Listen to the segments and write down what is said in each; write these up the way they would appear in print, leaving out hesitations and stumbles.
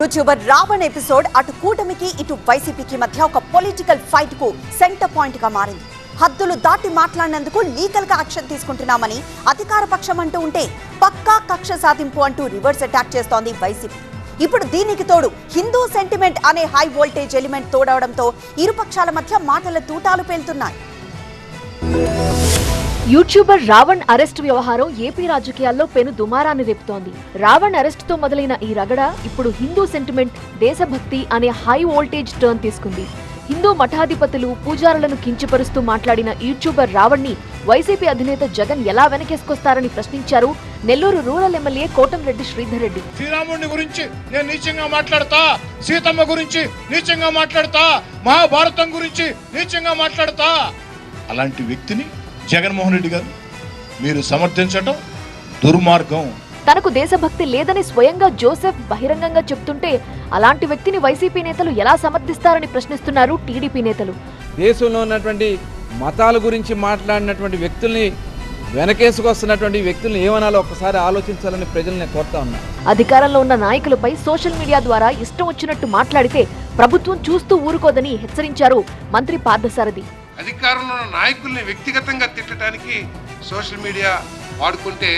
YouTuber Raavan episode అటు కూటమికి ఇటు వైసీపీకి మధ్య ఒక పొలిటికల్ ఫైట్ కు సెంటర్ పాయింట్ గా మారింది. హద్దులు దాటి మాట్లాడినందుకు లీగల్ గా యాక్షన్ తీసుకుంటున్నామని అధికార పక్షం అంటూ ఉంటే పక్కా కక్ష సాధింపు అంటూ రివర్స్ అటాక్ చేస్తోంది వైసీపీ. ఇప్పుడు దీనికి తోడు హిందూ సెంటిమెంట్ అనే హై వోల్టేజ్ ఎలిమెంట్ తోడవడంతో ఇరుపక్షాల మధ్య మాటల తూటాలు పేలుతున్నాయి. యూట్యూబర్ రావణ్ అరెస్ట్ వ్యవహారం ఏపీ రాజకీయాల్లో పెను దుమారాన్ని రేపుతోంది. రావణ్ అరెస్టుతో మొదలైన ఈ రగడ ఇప్పుడు హిందూ సెంటిమెంట్, దేశభక్తి అనే హై వోల్టేజ్ టర్న్ తీసుకుంది. హిందూ మఠాధిపతులు, పూజారులను కించపరుస్తూ మాట్లాడిన యూట్యూబర్ రావణ్ ని వైసీపీ అధినేత జగన్ ఎలా వెనకేసుకొస్తారని ప్రశ్నించారు నెల్లూరు రూరల్ ఎమ్మెల్యే కోటంరెడ్డి శ్రీధర్ రెడ్డి. శ్రీరాముడి గురించి నేను నీచంగా మాట్లాడతా, సీతమ్మ గురించి నీచంగా మాట్లాడతా, మహాభారతం గురించి నీచంగా మాట్లాడతా. అలాంటి వ్యక్తిని జగన్మోహన్ రెడ్డి గారు మీరు సమర్థించడం దుర్మార్గం. తనకు దేశభక్తి లేదని స్వయంగా జోసెఫ్ బహిరంగంగా చెప్తుంటే అలాంటి వ్యక్తిని వైసీపీ నేతలు ఎలా సమర్థిస్తారని ప్రశ్నిస్తున్నారు టీడీపీ నేతలు. దేశంలో ఉన్నటువంటి మతాల గురించి మాట్లాడినటువంటి వ్యక్తుల్ని వెనకేసుకొస్తున్నటువంటి వ్యక్తుల్ని ఏమనాలో ఒక్కసారి ఆలోచించాలని ప్రజల్ని కోరుతా ఉన్నా. అధికారంలో ఉన్న నాయకులపై సోషల్ మీడియా ద్వారా ఇష్టం వచ్చినట్టు మాట్లాడితే ప్రభుత్వం చూస్తూ ఊరుకోదని హెచ్చరించారు మంత్రి పార్థసారథి. అధికారంలో ఉన్న నాయకుల్ని వ్యక్తిగతంగా తిట్టడానికి సోషల్ మీడియా వాడుకుంటే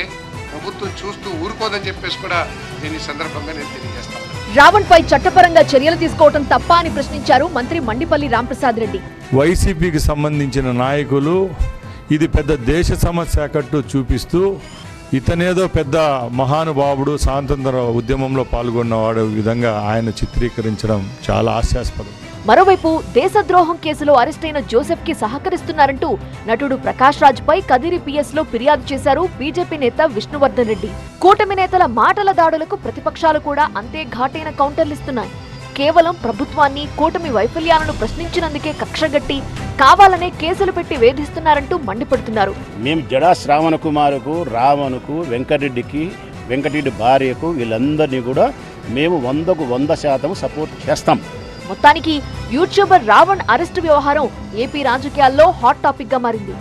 ప్రభుత్వం చూస్తూ ఊరుకోదని చెప్పేసి కూడా నేను ఈ సందర్భంగా నేను తెలియజేస్తాను. రావణ్ పై చట్టపరంగా చర్యలు తీసుకోవడం తప్ప అని ప్రశ్నించారు మంత్రి మండిపల్లి రాంప్రసాద్ రెడ్డి. వైసీపీకి సంబంధించిన నాయకులు ఇది పెద్ద దేశ సమస్య కట్టు చూపిస్తూ ఇతనేదో పెద్ద మహానుభావుడు, స్వాతంత్ర ఉద్యమంలో పాల్గొన్నవాడు విధంగా ఆయన చిత్రీకరించడం చాలా హాస్యాస్పదం. మరోవైపు దేశద్రోహం కేసులో అరెస్టైన జోసెఫ్ కి సహకరిస్తున్నారంటూ నటుడు ప్రకాష్ రాజ్ పై కదిరి పిఎస్ లో ఫిర్యాదు చేశారు బీజేపీ నేత విష్ణువర్ధన్ రెడ్డి. కూటమి నేతల మాటల దాడులకు ప్రతిపక్షాలు కూడా అంతే ఘాటైన కౌంటర్లిస్తున్నాయి. కేవలం ప్రభుత్వాన్ని, కూటమి వైఫల్యాలను ప్రశ్నించినందుకే కక్షగట్టి కావాలనే కేసులు పెట్టి వేధిస్తున్నారంటూ మండిపడుతున్నారు. మేము జడా శ్రావణ కుమారుకు, రావణుకు, వెంకటరెడ్డి భార్యకు వీళ్ళందరినీ కూడా మేము 100% సపోర్ట్ చేస్తాం. మొత్తానికి యూట్యూబర్ రావణ్ అరెస్టు వ్యవహారం ఏపీ రాజకీయాల్లో హాట్ టాపిక్ గా మారింది.